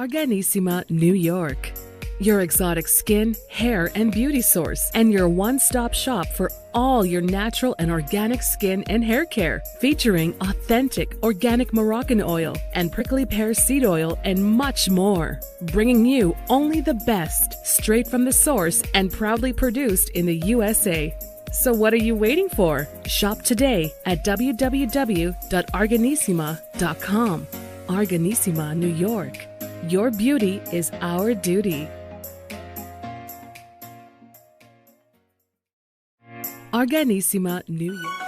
Arganissima, New York. Your exotic skin, hair, and beauty source, and your one-stop shop for all your natural and organic skin and hair care, featuring authentic organic Moroccan oil and prickly pear seed oil and much more. Bringing you only the best, straight from the source and proudly produced in the USA. So what are you waiting for? Shop today at www.arganissima.com. Arganissima, New York. Your beauty is our duty. Arganissima, New York.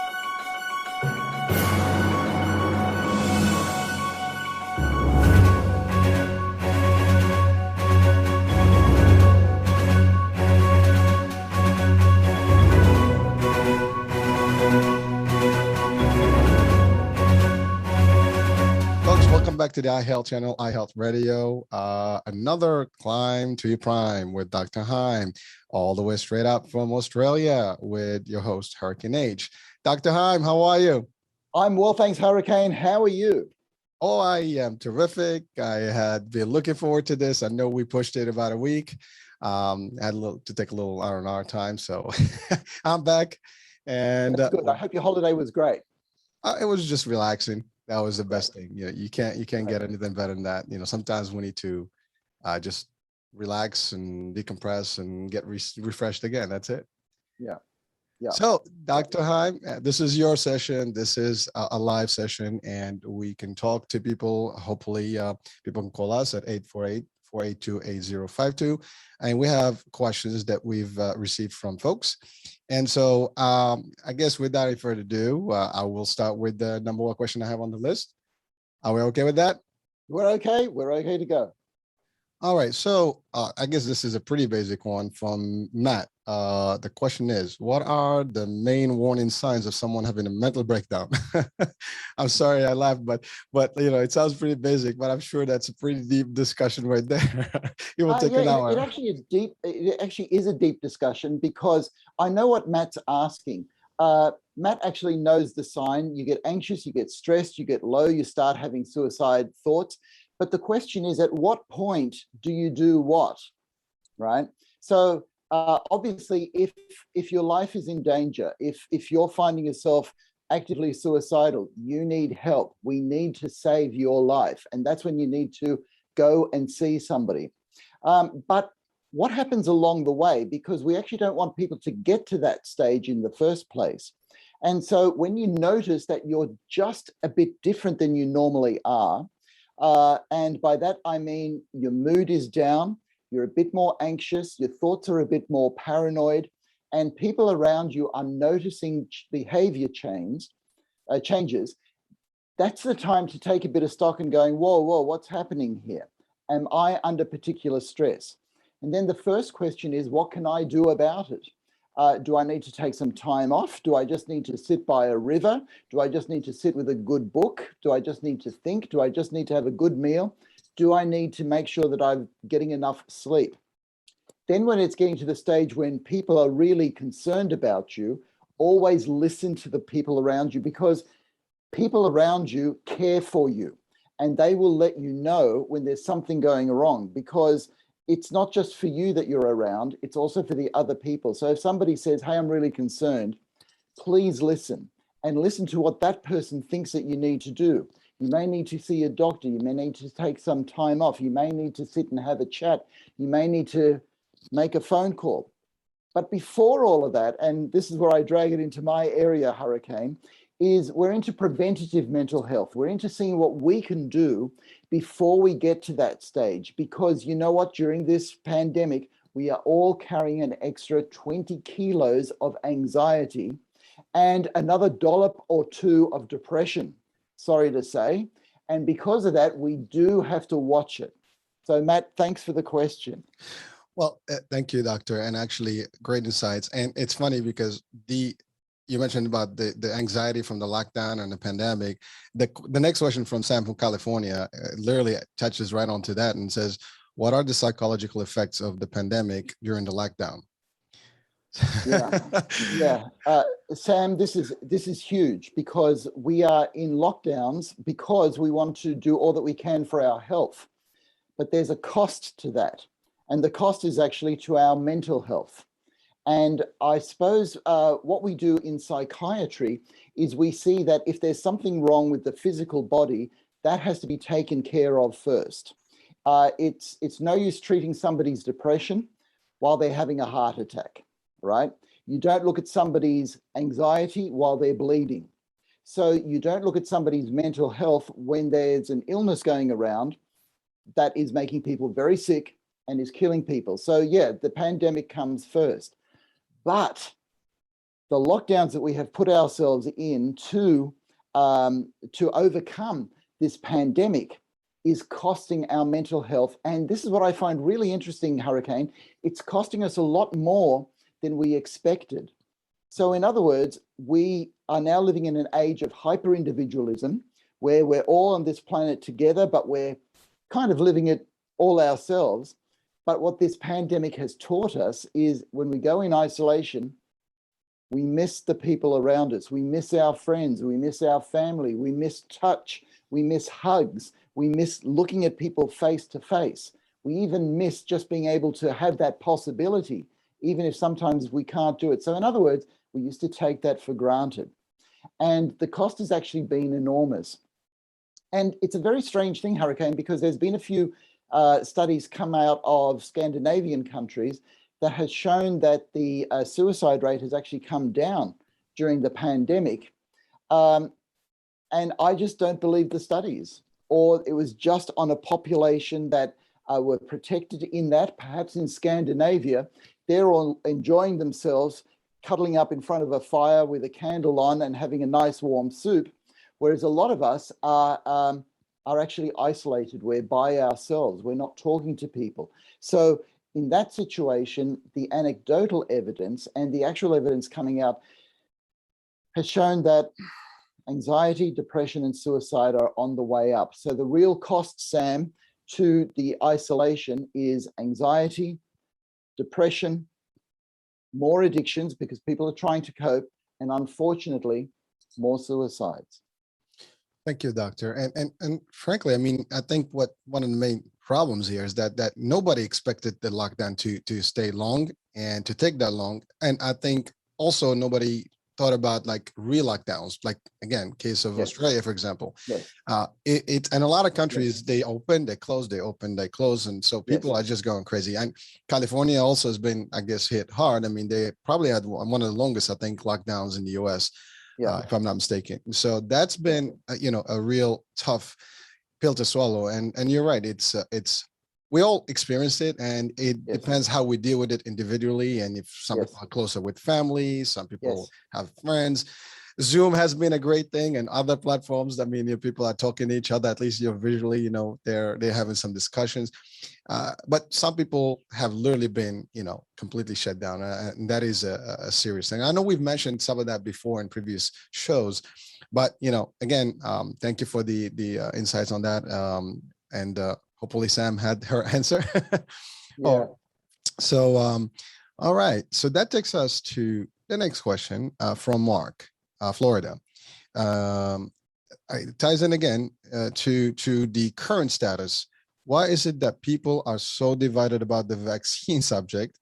Welcome back to the iHealth channel, iHealth Radio. Another climb to your prime with Dr. Heim, all the way straight up from Australia with your host, hurricaneh. Dr. Heim, how are you? I'm well, thanks, Hurricane. How are you? Oh, I am terrific. I had been looking forward to this. I know we pushed it about a week. I had to take a little R&R time, so I'm back. And that's good. I hope your holiday was great. It was just relaxing. That was the best thing. You can't get anything better than that. Sometimes we need to just relax and decompress and get refreshed again. That's it. Yeah. So, Dr. Heim, this is your session. This is a live session, and we can talk to people. Hopefully, people can call us at 848-482-8052. And we have questions that we've received from folks. And so I guess without any further ado, I will start with the number one question I have on the list. Are we okay with that? We're okay. We're okay to go. All right. So I guess this is a pretty basic one from Matt. The question is, what are the main warning signs of someone having a mental breakdown? I'm sorry I laughed, but it sounds pretty basic, but I'm sure that's a pretty deep discussion right there. It will take an hour. It actually is deep. It actually is a deep discussion because I know what Matt's asking. Matt actually knows the sign. You get anxious, you get stressed, you get low, you start having suicide thoughts. But the question is, at what point do you do what, right? So obviously, if your life is in danger, if you're finding yourself actively suicidal, you need help. We need to save your life. And that's when you need to go and see somebody. But what happens along the way? Because we actually don't want people to get to that stage in the first place. And so when you notice that you're just a bit different than you normally are, and by that, I mean your mood is down, you're a bit more anxious, your thoughts are a bit more paranoid, and people around you are noticing behavior changes, that's the time to take a bit of stock and going, whoa, what's happening here? Am I under particular stress? And then the first question is, what can I do about it? Do I need to take some time off? Do I just need to sit by a river? Do I just need to sit with a good book? Do I just need to think? Do I just need to have a good meal? Do I need to make sure that I'm getting enough sleep? Then when it's getting to the stage when people are really concerned about you, always listen to the people around you, because people around you care for you and they will let you know when there's something going wrong, because it's not just for you that you're around, it's also for the other people. So if somebody says, hey, I'm really concerned, please listen and listen to what that person thinks that you need to do. You may need to see a doctor. You may need to take some time off. You may need to sit and have a chat. You may need to make a phone call. But before all of that, and this is where I drag it into my area, Hurricane, is we're into preventative mental health. We're into seeing what we can do before we get to that stage. Because you know what, during this pandemic, we are all carrying an extra 20 kilos of anxiety and another dollop or two of depression, sorry to say. And because of that, we do have to watch it. So Matt, thanks for the question. Well, thank you, doctor. And actually great insights. And it's funny because you mentioned about the anxiety from the lockdown and the pandemic. The next question from Sam from California literally touches right onto that and says, what are the psychological effects of the pandemic during the lockdown? Yeah. Sam, this is huge, because we are in lockdowns because we want to do all that we can for our health. but there's a cost to that. And the cost is actually to our mental health. And I suppose what we do in psychiatry is we see that if there's something wrong with the physical body, that has to be taken care of first. It's no use treating somebody's depression while they're having a heart attack, right? You don't look at somebody's anxiety while they're bleeding. So you don't look at somebody's mental health when there's an illness going around that is making people very sick and is killing people. So yeah, the pandemic comes first. But the lockdowns that we have put ourselves in to overcome this pandemic is costing our mental health. And this is what I find really interesting, Hurricane. It's costing us a lot more than we expected. So in other words, we are now living in an age of hyper-individualism where we're all on this planet together, but we're kind of living it all ourselves. But what this pandemic has taught us is when we go in isolation, we miss the people around us. We miss our friends. We miss our family. We miss touch. We miss hugs. We miss looking at people face to face. We even miss just being able to have that possibility, even if sometimes we can't do it. So in other words, we used to take that for granted. And the cost has actually been enormous. And it's a very strange thing, Hurricane, because there's been a few studies come out of Scandinavian countries that has shown that the suicide rate has actually come down during the pandemic. And I just don't believe the studies, or it was just on a population that were protected in that. Perhaps in Scandinavia, they're all enjoying themselves, cuddling up in front of a fire with a candle on and having a nice warm soup, whereas a lot of us are actually isolated. We're by ourselves. We're not talking to people. So in that situation, the anecdotal evidence and the actual evidence coming out has shown that anxiety, depression, and suicide are on the way up. So the real cost, Sam, to the isolation is anxiety, depression, more addictions because people are trying to cope, and unfortunately, more suicides. Thank you, doctor. And frankly, I mean, I think one of the main problems here is that nobody expected the lockdown to stay long and to take that long. And I think also nobody thought about like real lockdowns, like again, case of Australia, for example. Yes. And a lot of countries, they open, they close, they open, they close. And so people are just going crazy. And California also has been, I guess, hit hard. I mean, they probably had one of the longest, I think, lockdowns in the US. If I'm not mistaken. So that's been, a real tough pill to swallow. And you're right. It's we all experience it, and it depends how we deal with it individually. And if some people are closer with family, some people have friends. Zoom has been a great thing, and other platforms. I mean, people are talking to each other. At least visually, they're having some discussions. But some people have literally been, completely shut down, and that is a serious thing. I know we've mentioned some of that before in previous shows, but again, thank you for the insights on that. And hopefully, Sam had her answer. So, all right. So that takes us to the next question from Mark. Florida. It ties in again to the current status. Why is it that people are so divided about the vaccine subject?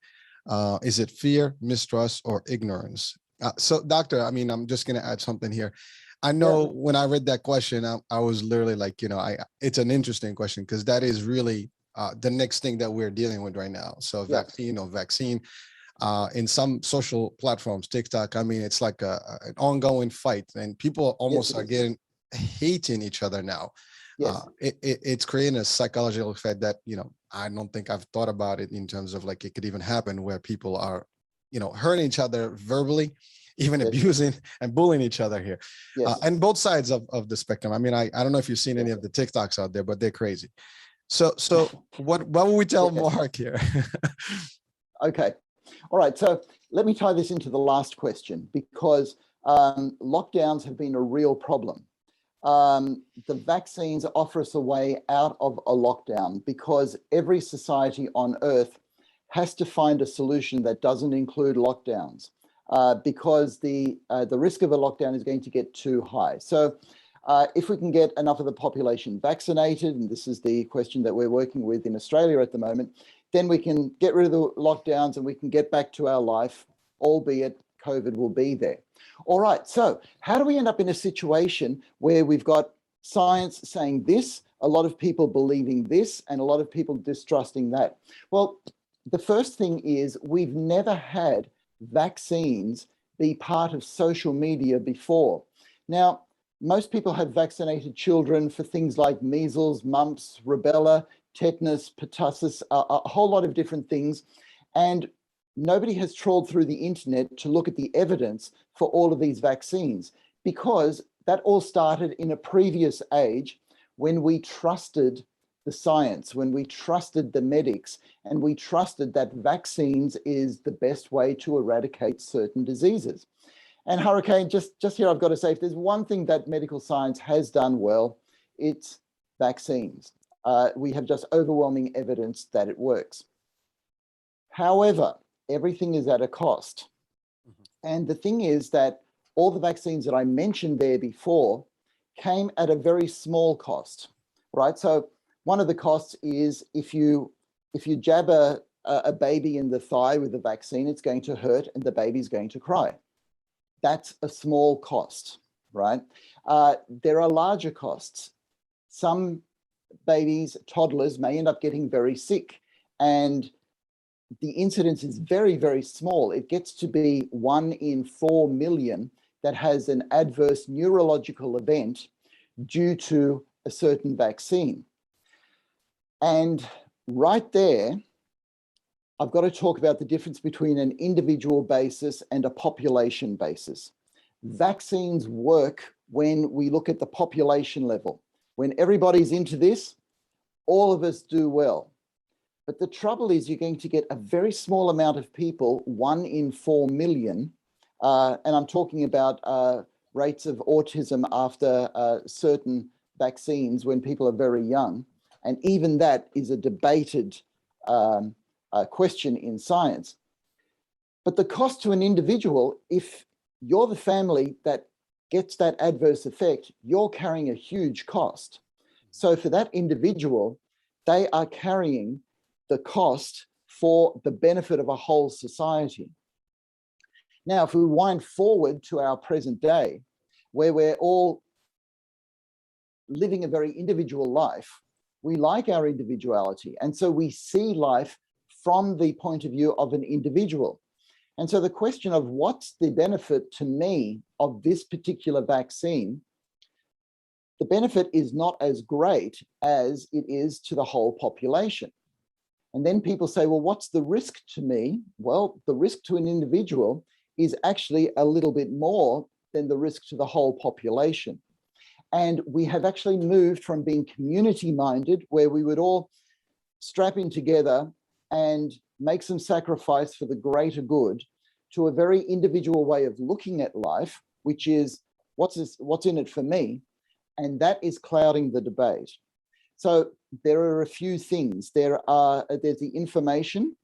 Is it fear, mistrust, or ignorance? So, doctor, I mean, I'm just going to add something here. I know when I read that question, I was literally like, it's an interesting question because that is really the next thing that we're dealing with right now. So vaccine or vaccine. In some social platforms, TikTok, I mean, it's like an ongoing fight, and people almost are getting hating each other now. It's creating a psychological effect that, I don't think I've thought about it in terms of like it could even happen where people are, hurting each other verbally, even abusing and bullying each other here. And both sides of the spectrum. I mean, I don't know if you've seen any of the TikToks out there, but they're crazy. So what will we tell Mark here? Okay. All right, so let me tie this into the last question because lockdowns have been a real problem. The vaccines offer us a way out of a lockdown because every society on Earth has to find a solution that doesn't include lockdowns because the risk of a lockdown is going to get too high. So If we can get enough of the population vaccinated, and this is the question that we're working with in Australia at the moment, then we can get rid of the lockdowns and we can get back to our life, albeit COVID will be there. All right, so how do we end up in a situation where we've got science saying this, a lot of people believing this, and a lot of people distrusting that? Well, the first thing is we've never had vaccines be part of social media before. Now, most people have vaccinated children for things like measles, mumps, rubella, tetanus, pertussis, a whole lot of different things. And nobody has trawled through the internet to look at the evidence for all of these vaccines, because that all started in a previous age when we trusted the science, when we trusted the medics, and we trusted that vaccines is the best way to eradicate certain diseases. And Hurricane, just here I've got to say, if there's one thing that medical science has done well, it's vaccines. We have just overwhelming evidence that it works. However, everything is at a cost. And the thing is that all the vaccines that I mentioned there before came at a very small cost, right? So one of the costs is if you jab a baby in the thigh with the vaccine, it's going to hurt and the baby's going to cry. That's a small cost, right? There are larger costs. Some babies, toddlers, may end up getting very sick, and the incidence is very, very small. It gets to be 1 in 4 million that has an adverse neurological event due to a certain vaccine. And right there, I've got to talk about the difference between an individual basis and a population basis. Vaccines work when we look at the population level. When everybody's into this, all of us do well. But the trouble is you're going to get a very small amount of people, 1 in 4 million, and I'm talking about rates of autism after certain vaccines when people are very young. And even that is a debated question in science. But the cost to an individual, if you're the family that gets that adverse effect, you're carrying a huge cost. So for that individual, they are carrying the cost for the benefit of a whole society. Now, if we wind forward to our present day, where we're all living a very individual life, we like our individuality. And so we see life from the point of view of an individual. And so the question of what's the benefit to me of this particular vaccine, the benefit is not as great as it is to the whole population. And then people say, well, what's the risk to me? Well, the risk to an individual is actually a little bit more than the risk to the whole population. And we have actually moved from being community-minded, where we would all strap in together and make some sacrifice for the greater good, to a very individual way of looking at life, which is what's in it for me? And that is clouding the debate. So there are a few things. There's the information.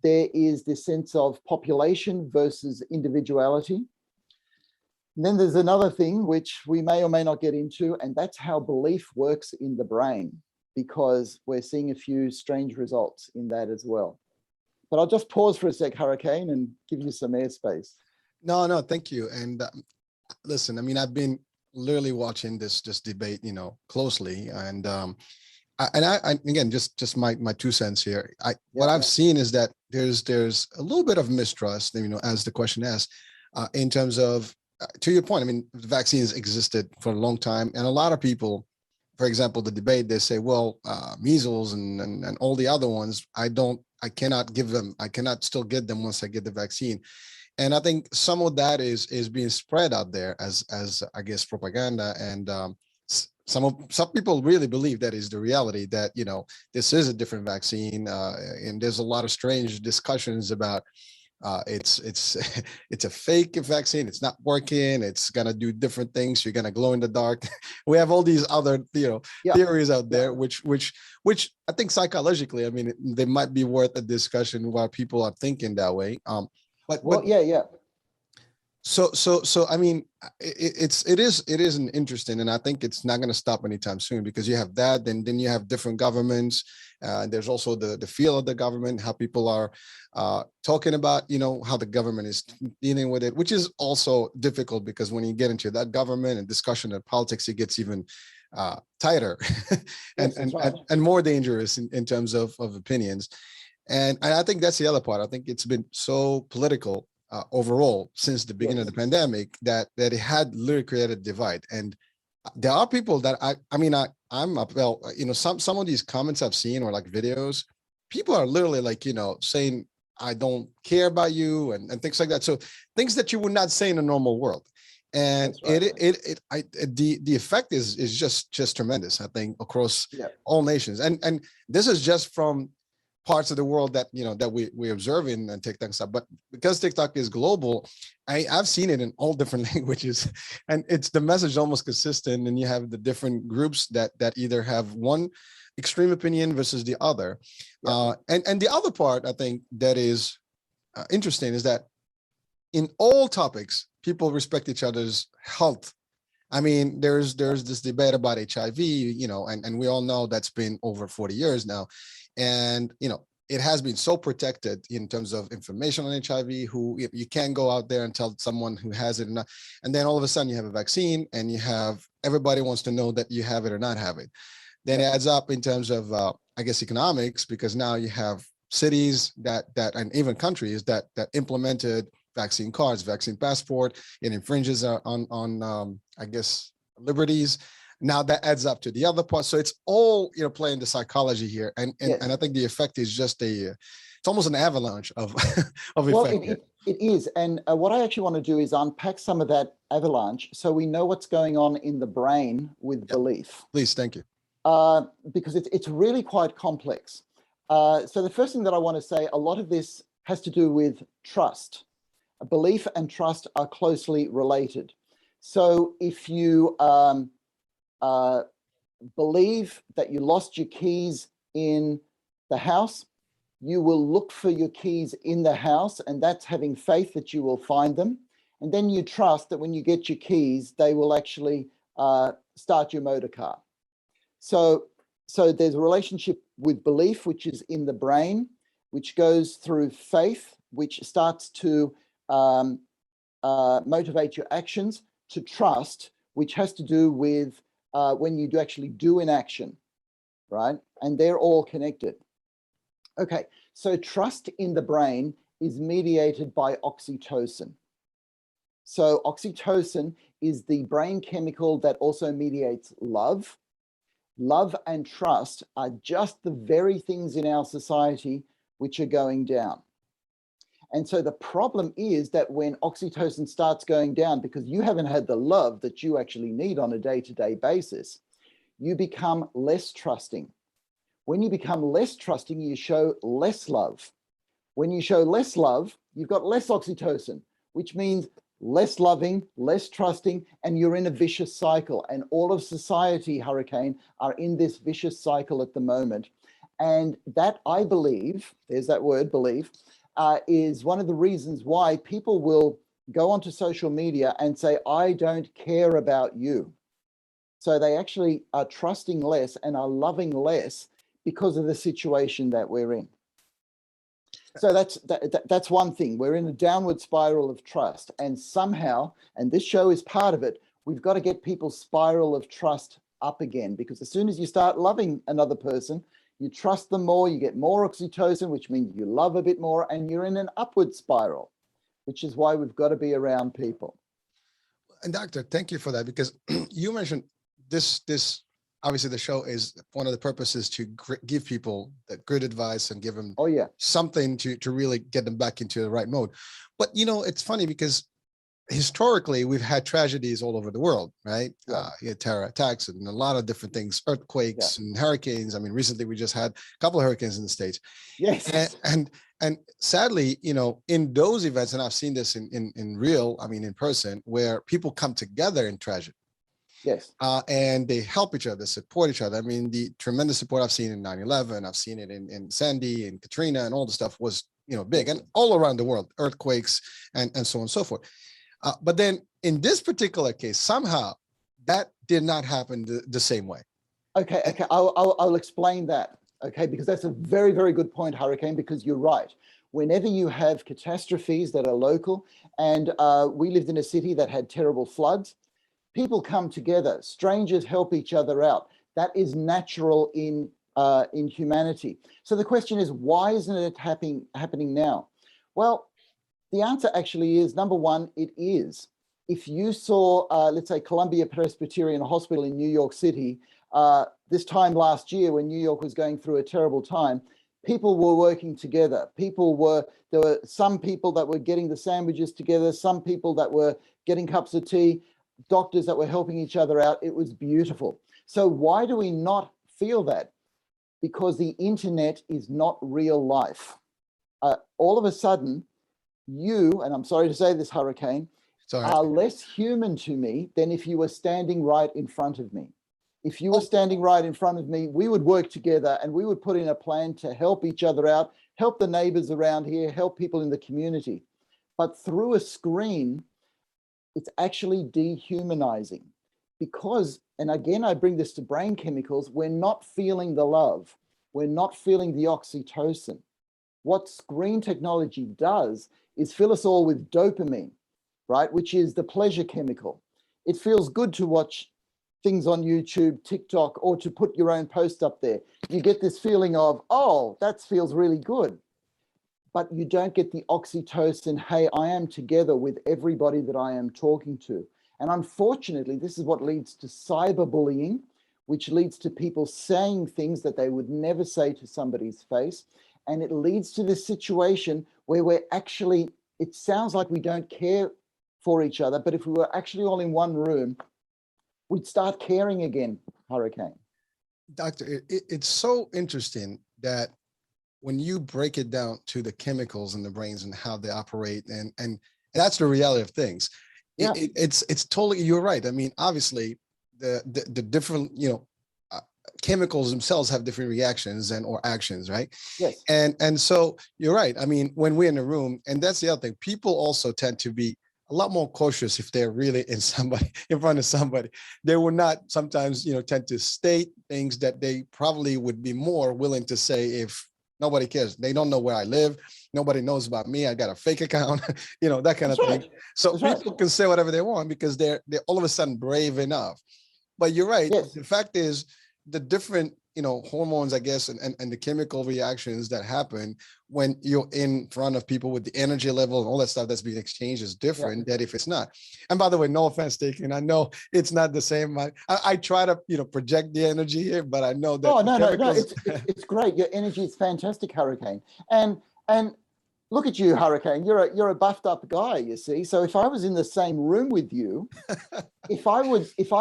There is the sense of population versus individuality. And then there's another thing which we may or may not get into, and that's how belief works in the brain, because we're seeing a few strange results in that as well. But I'll just pause for a sec, Hurricane, and give you some airspace. No, thank you. And listen, I mean, I've been literally watching this debate, closely, and I again, just my 2 cents here. What I've seen is that there's a little bit of mistrust, as the question asks, in terms of, to your point, I mean, vaccines existed for a long time, and a lot of people, for example, the debate, they say, well, measles and all the other ones, I cannot give them, I cannot still get them once I get the vaccine. And I think some of that is being spread out there as I guess propaganda, and some people really believe that is the reality, that this is a different vaccine, and there's a lot of strange discussions about it's a fake vaccine, it's not working, it's gonna do different things, you're gonna glow in the dark. We have all these other theories out there, which I think psychologically, I mean, they might be worth a discussion while people are thinking that way. So I mean, it is an interesting, and I think it's not going to stop anytime soon, because you have that, then you have different governments. There's also the feel of the government, how people are talking about, how the government is dealing with it, which is also difficult, because when you get into that government and discussion of politics, it gets even tighter and, Yes, right. and more dangerous in terms of opinions. And I think that's the other part. I think it's been so political overall since the beginning of the pandemic that it had literally created a divide. And there are people that I'm up, well, some of these comments I've seen, or like videos, people are literally like, saying, I don't care about you, and things like that. So things that you would not say in a normal world. And right. The effect is just tremendous, I think, across all nations. And this is just from parts of the world that we observe in TikTok and stuff. But because TikTok is global, I've seen it in all different languages, and it's the message almost consistent. And you have the different groups that either have one extreme opinion versus the other. And the other part, I think, that is interesting is that in all topics, people respect each other's health. I mean, there's this debate about HIV, and we all know that's been over 40 years now. And, it has been so protected in terms of information on HIV, who you can't go out there and tell someone who has it or not. And then all of a sudden you have a vaccine, and you have, everybody wants to know that you have it or not have it. Then it adds up in terms of, I guess, economics, because now you have cities that and even countries that implemented vaccine cards, vaccine passport. It infringes on I guess, liberties. Now that adds up to the other part. So it's all, playing the psychology here. And I think the effect is just it's almost an avalanche of effect. Well, it is. And what I actually want to do is unpack some of that avalanche so we know what's going on in the brain with belief. Please, thank you. Because it's really quite complex. So the first thing that I want to say, a lot of this has to do with trust. Belief and trust are closely related. So if you believe that you lost your keys in the house, you will look for your keys in the house, and that's having faith that you will find them. And then you trust that when you get your keys, they will actually start your motor car. So there's a relationship with belief, which is in the brain, which goes through faith, which starts to motivate your actions, to trust, which has to do with when you do actually do an action, right? And they're all connected. Okay, so trust in the brain is mediated by oxytocin. So oxytocin is the brain chemical that also mediates love. Love and trust are just the very things in our society which are going down. And so the problem is that when oxytocin starts going down, because you haven't had the love that you actually need on a day-to-day basis, you become less trusting. When you become less trusting, you show less love. When you show less love, you've got less oxytocin, which means less loving, less trusting, and you're in a vicious cycle. And all of society, Hurricane, are in this vicious cycle at the moment. And that, I believe, there's that word, believe, is one of the reasons why people will go onto social media and say, I don't care about you. So they actually are trusting less and are loving less because of the situation that we're in. So that's one thing. We're in a downward spiral of trust, and somehow, and this show is part of it, we've got to get people's spiral of trust up again, because as soon as you start loving another person, you trust them more, you get more oxytocin, which means you love a bit more, and you're in an upward spiral, which is why we've got to be around people. And Doctor, thank you for that, because you mentioned this obviously the show is one of the purposes to give people that good advice and give them something to really get them back into the right mode. But, it's funny because historically we've had tragedies all over the world, right? You had terror attacks and a lot of different things, earthquakes and hurricanes. I mean, recently we just had a couple of hurricanes in the States. Yes. And sadly, in those events, and I've seen this in real, in person, where people come together in tragedy. Yes. And they help each other, support each other. The tremendous support I've seen in 9/11, I've seen it in Sandy and Katrina, and all the stuff was, big, and all around the world, earthquakes and so on and so forth. But then in this particular case, somehow that did not happen the same way. Okay, I'll explain that, okay, because that's a very, very good point, Hurricane, because you're right. Whenever you have catastrophes that are local, and we lived in a city that had terrible floods, people come together, strangers help each other out. That is natural in humanity. So the question is, why isn't it happening now? Well, the answer actually is, number one, it is. If you saw, let's say, Columbia Presbyterian Hospital in New York City, this time last year when New York was going through a terrible time, people were working together. There were some people that were getting the sandwiches together, some people that were getting cups of tea, doctors that were helping each other out. It was beautiful. So why do we not feel that? Because the internet is not real life. All of a sudden, you, and I'm sorry to say this, Hurricane, are less human to me than if you were standing right in front of me. If you were standing right in front of me, we would work together and we would put in a plan to help each other out, help the neighbors around here, help people in the community. But through a screen, it's actually dehumanizing because, and again, I bring this to brain chemicals, we're not feeling the love. We're not feeling the oxytocin. What screen technology does is fill us all with dopamine, right? Which is the pleasure chemical. It feels good to watch things on YouTube, TikTok, or to put your own post up there. You get this feeling of, oh, that feels really good. But you don't get the oxytocin, hey, I am together with everybody that I am talking to. And unfortunately, this is what leads to cyberbullying, which leads to people saying things that they would never say to somebody's face. And it leads to this situation where we're actually, it sounds like we don't care for each other, but if we were actually all in one room, we'd start caring again, Hurricane. Doctor, it's so interesting that when you break it down to the chemicals in the brains and how they operate, and that's the reality of things. Yeah. It's totally, you're right. I mean, obviously, the different, chemicals themselves have different reactions or actions, right? Yes. And so you're right. I mean, when we're in a room, and that's the other thing, people also tend to be a lot more cautious if they're really in front of somebody. They will not sometimes, tend to state things that they probably would be more willing to say if nobody cares. They don't know where I live. Nobody knows about me. I got a fake account, that kind of thing. So people can say whatever they want because they're all of a sudden brave enough. But you're right. Yes. The fact is the different, hormones, I guess, and the chemical reactions that happen when you're in front of people with the energy level and all that stuff that's being exchanged is different than if it's not. And by the way, no offense taken. I know it's not the same. I try to, project the energy here, but I know that. Oh, no. It's great. Your energy is fantastic, Hurricane. And look at you, Hurricane. You're a buffed up guy, you see. So if I was in the same room with you, if I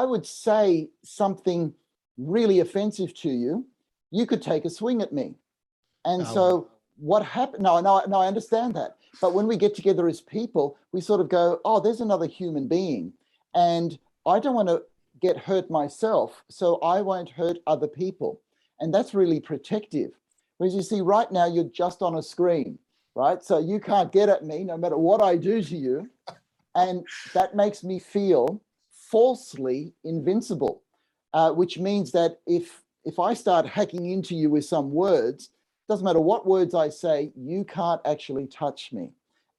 would say something really offensive to you, you could take a swing at me. And so what happened? No, I understand that. But when we get together as people, we sort of go, oh, there's another human being. And I don't want to get hurt myself, so I won't hurt other people. And that's really protective. Whereas you see right now, you're just on a screen, right? So you can't get at me no matter what I do to you. And that makes me feel falsely invincible. Which means that if I start hacking into you with some words, doesn't matter what words I say, you can't actually touch me.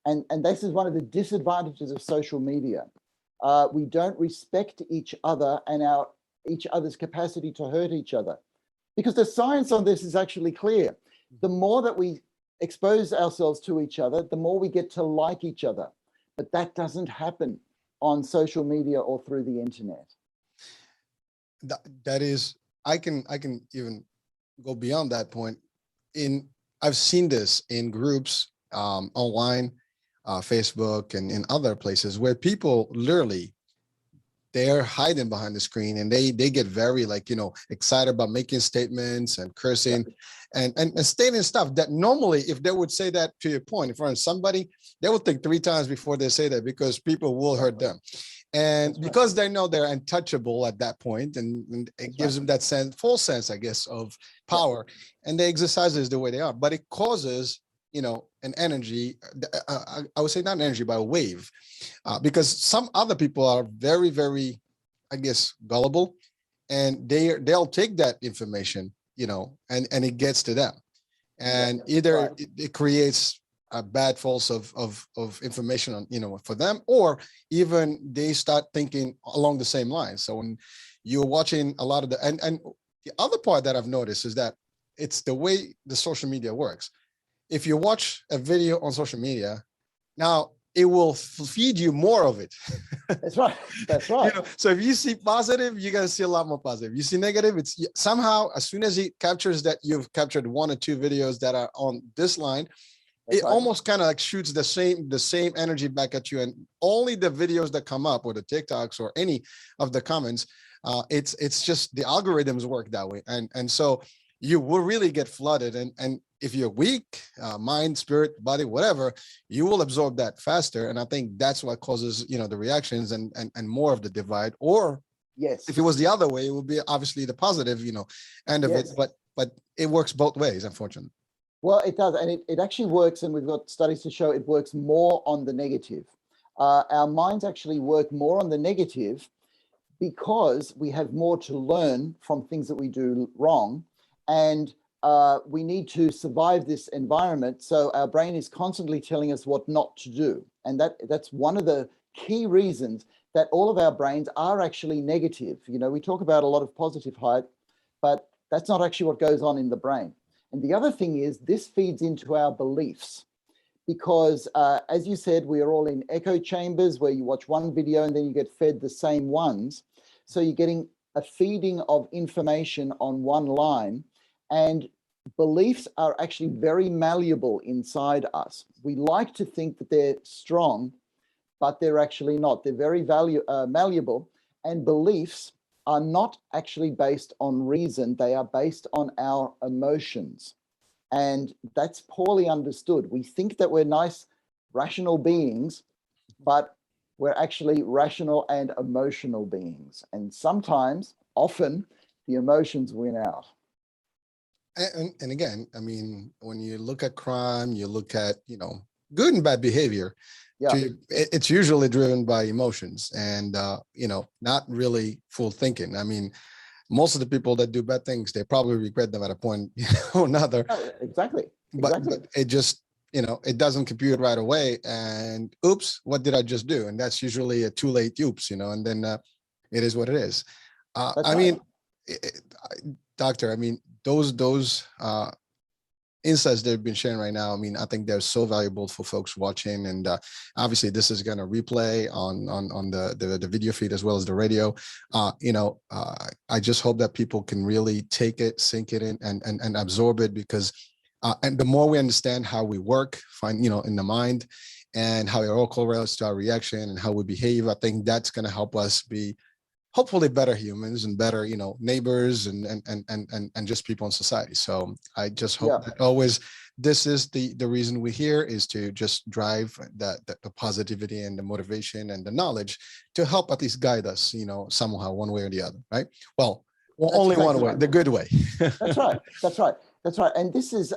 And this is one of the disadvantages of social media. We don't respect each other and each other's capacity to hurt each other. Because the science on this is actually clear. The more that we expose ourselves to each other, the more we get to like each other. But that doesn't happen on social media or through the internet. That is, I can even go beyond that point. I've seen this in groups online, Facebook and in other places where people literally, they're hiding behind the screen and they get very excited about making statements and cursing and stating stuff that normally if they would say that, to your point, in front of somebody, they would think 3 times before they say that because people will hurt them. And because they know they're untouchable at that point, and it gives them that false sense, I guess, of power, and they exercise this the way they are. But it causes an energy, I would say not an energy, but a wave, because some other people are very, very, I guess, gullible, and they'll take that information, and it gets to them, and either it creates a bad false of information on, for them, or even they start thinking along the same lines. So when you're watching a lot of and the other part that I've noticed is that it's the way the social media works. If you watch a video on social media, now it will feed you more of it. That's right. That's right. So if you see positive, you're going to see a lot more positive. You see negative, it's somehow, as soon as it captures that you've captured 1 or 2 videos that are on this line, it almost kind of like shoots the same energy back at you. And only the videos that come up, or the TikToks or any of the comments, it's just the algorithms work that way. And so you will really get flooded. And if you're weak, mind, spirit, body, whatever, you will absorb that faster. And I think that's what causes, the reactions and more of the divide. Or yes, if it was the other way, it would be obviously the positive, end of it. But it works both ways, unfortunately. Well, it does. And it actually works. And we've got studies to show it works more on the negative. Our minds actually work more on the negative because we have more to learn from things that we do wrong. And we need to survive this environment. So our brain is constantly telling us what not to do. And that's one of the key reasons that all of our brains are actually negative. We talk about a lot of positive hype, but that's not actually what goes on in the brain. And the other thing is this feeds into our beliefs because, as you said, we are all in echo chambers where you watch one video and then you get fed the same ones. So you're getting a feeding of information on one line, and beliefs are actually very malleable inside us. We like to think that they're strong, but they're actually not. They're very malleable, and beliefs are not actually based on reason. They are based on our emotions. And that's poorly understood. We think that we're nice, rational beings, but we're actually rational and emotional beings. And sometimes, often, the emotions win out. And again, I mean, when you look at crime, you look at, good and bad behavior. Yeah. It's usually driven by emotions and, not really full thinking. I mean, most of the people that do bad things, they probably regret them at a point or another. Exactly. But it just, it doesn't compute right away. And oops, what did I just do? And that's usually a too late oops, and then it is what it is. I mean, doctor, I mean, those insights that have been sharing right now, I mean, I think they're so valuable for folks watching. And obviously this is going to replay on the video feed as well as the radio. I just hope that people can really take it, sink it in and absorb it, because and the more we understand how we work, in the mind, and how it all correlates to our reaction and how we behave, I think that's going to help us be hopefully better humans and better, neighbors and just people in society. So I just hope that always this is the reason we're here, is to just drive the positivity and the motivation and the knowledge to help at least guide us, somehow, one way or the other, right? Well, only one way, the good way. That's right. That's right. That's right. And this is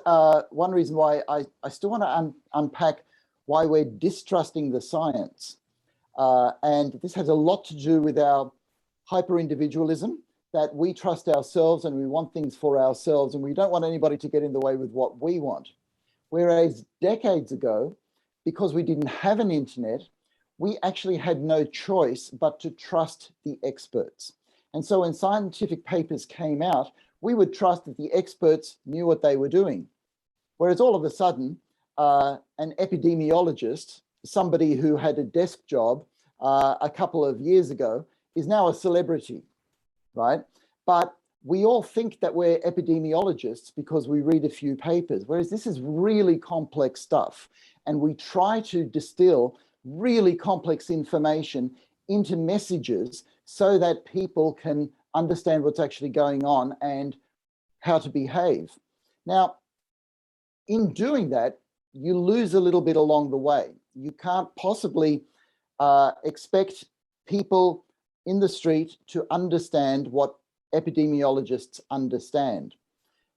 one reason why I still want to unpack why we're distrusting the science. And this has a lot to do with our hyper-individualism, that we trust ourselves and we want things for ourselves and we don't want anybody to get in the way with what we want. Whereas decades ago, because we didn't have an internet, we actually had no choice but to trust the experts. And so when scientific papers came out, we would trust that the experts knew what they were doing. Whereas all of a sudden, an epidemiologist, somebody who had a desk job a couple of years ago, is now a celebrity, right? But we all think that we're epidemiologists because we read a few papers, whereas this is really complex stuff. And we try to distill really complex information into messages so that people can understand what's actually going on and how to behave. Now, in doing that, you lose a little bit along the way. You can't possibly expect people in the street to understand what epidemiologists understand.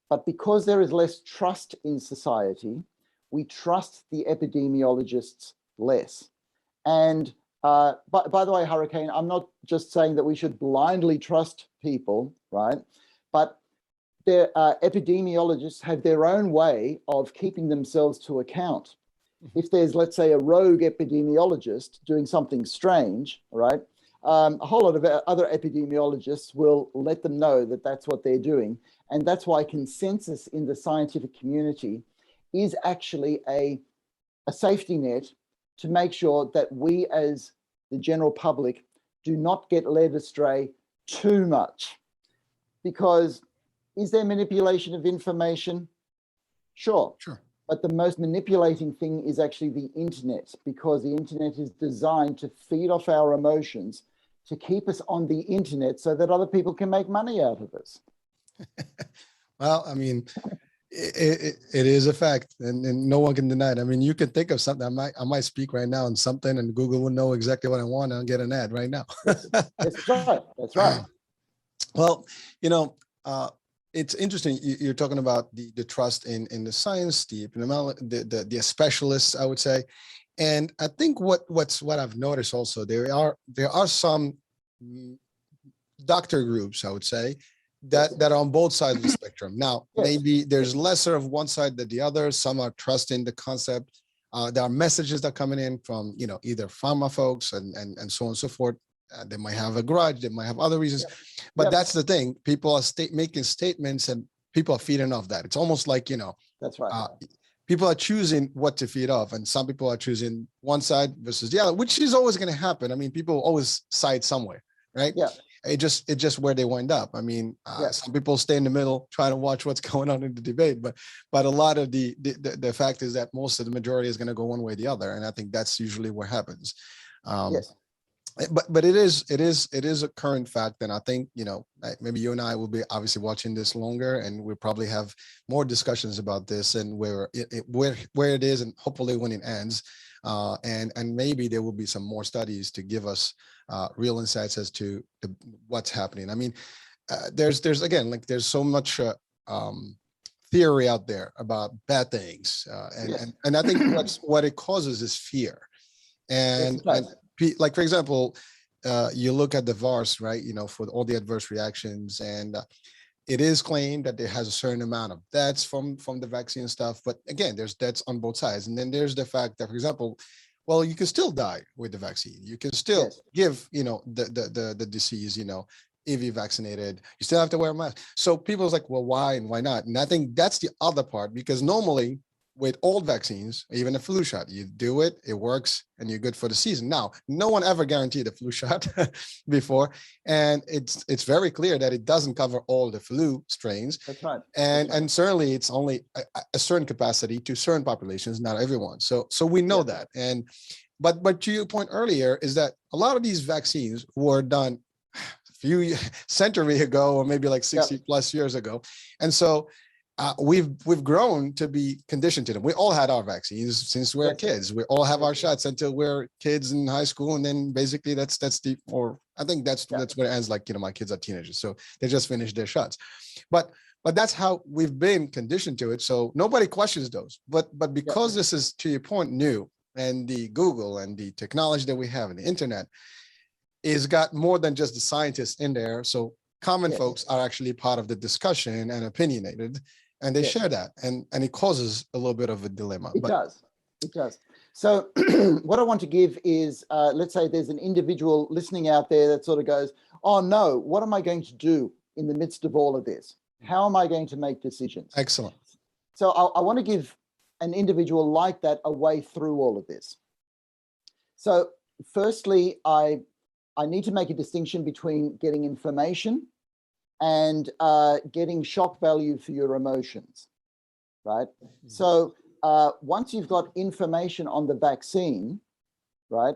But because there is less trust in society, we trust the epidemiologists less. And by the way, Hurricane, I'm not just saying that we should blindly trust people, right? But their epidemiologists have their own way of keeping themselves to account. If there's, let's say, a rogue epidemiologist doing something strange, right? A whole lot of other epidemiologists will let them know that that's what they're doing. And that's why consensus in the scientific community is actually a safety net to make sure that we as the general public do not get led astray too much. Because is there manipulation of information? Sure. But the most manipulating thing is actually the internet, because the internet is designed to feed off our emotions, to keep us on the internet so that other people can make money out of us. Well, I mean, it is a fact, and no one can deny it. I mean, you can think of something. I might speak right now on something, and Google will know exactly what I want and get an ad right now. That's right. That's right. Well, it's interesting. You're talking about the trust in the science, the specialists, I would say, and I think what I've noticed also, there are some doctor groups, I would say, that are on both sides of the spectrum. Now, maybe there's lesser of one side than the other. Some are trusting the concept. There are messages that are coming in from, either pharma folks and so on and so forth. They might have a grudge. They might have other reasons. But that's the thing. People are making statements and people are feeding off that. It's almost like, that's right. People are choosing what to feed off. And some people are choosing one side versus the other, which is always going to happen. I mean, people always side somewhere, right? Yeah. It's just where they wind up. I mean, some people stay in the middle trying to watch what's going on in the debate, but a lot of the fact is that most of the majority is going to go one way or the other, and I think that's usually what happens. Yes. But it is a current fact, and I think maybe you and I will be obviously watching this longer, and we'll probably have more discussions about this and where it is, and hopefully when it ends, and maybe there will be some more studies to give us real insights as to what's happening. I mean, there's again, like, there's so much theory out there about bad things, and I think what it causes is fear, and like, for example, you look at the VARS, right? For all the adverse reactions, and it is claimed that it has a certain amount of deaths from the vaccine stuff. But again, there's deaths on both sides. And then there's the fact that, for example, well, you can still die with the vaccine. You can still give, the disease, if you're vaccinated, you still have to wear a mask. So people's like, well, why and why not? And I think that's the other part, because normally with old vaccines, even a flu shot, you do it, it works, and you're good for the season. Now, no one ever guaranteed a flu shot before, and it's very clear that it doesn't cover all the flu strains. That's right. And certainly it's only a certain capacity to certain populations, not everyone. So we know that. And but to your point earlier is that a lot of these vaccines were done a few centuries ago, or maybe like 60 plus years ago, and so. We've grown to be conditioned to them. We all had our vaccines since we were kids. We all have our shots until we're kids in high school, and then basically that's I think that's where it ends. Like, my kids are teenagers, so they just finished their shots. But that's how we've been conditioned to it. So nobody questions those. But because this is, to your point, new, and the Google and the technology that we have and the internet is got more than just the scientists in there. So common folks are actually part of the discussion and opinionated. And they share that, and it causes a little bit of a dilemma. It does. So what I want to give is, let's say there's an individual listening out there that sort of goes, oh no, what am I going to do in the midst of all of this? How am I going to make decisions? Excellent. So I want to give an individual like that a way through all of this. So firstly, I need to make a distinction between getting information and getting shock value for your emotions, right? So once you've got information on the vaccine, right,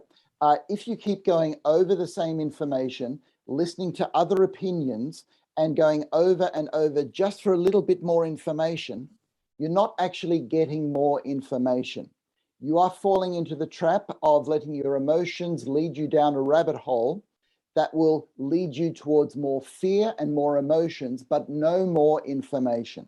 if you keep going over the same information, listening to other opinions and going over and over just for a little bit more information, you're not actually getting more information. You are falling into the trap of letting your emotions lead you down a rabbit hole that will lead you towards more fear and more emotions, but no more information.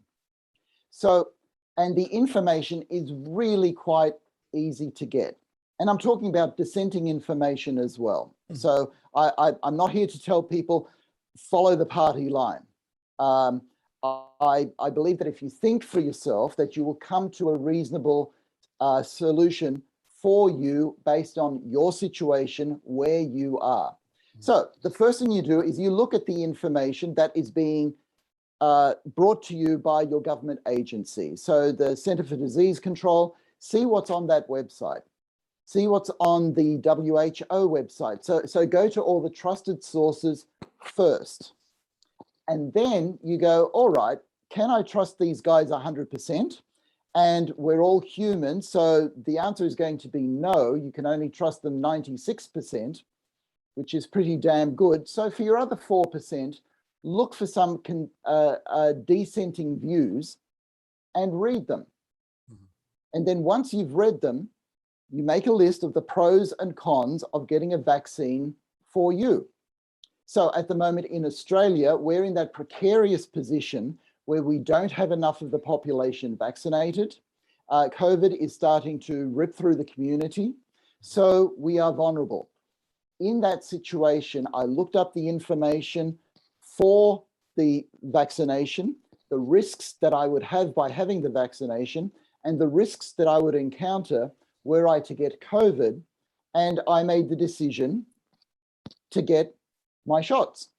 So And the information is really quite easy to get. And I'm talking about dissenting information as well. So I'm not here to tell people, follow the party line. I believe that if you think for yourself, that you will come to a reasonable solution for you based on your situation, where you are. So the first thing you do is you look at the information that is being brought to you by your government agency. So the Centre for Disease Control, see what's on that website. See what's on the WHO website. So go to all the trusted sources first. And then you go, all right, can I trust these guys 100%? And we're all human, so the answer is going to be no. You can only trust them 96%, which is pretty damn good. So for your other 4%, look for some dissenting views and read them. And then once you've read them, you make a list of the pros and cons of getting a vaccine for you. So at the moment in Australia, we're in that precarious position where we don't have enough of the population vaccinated. COVID is starting to rip through the community. So we are vulnerable. In that situation, I looked up the information for the vaccination, the risks that I would have by having the vaccination, and the risks that I would encounter were I to get COVID, and I made the decision to get my shots.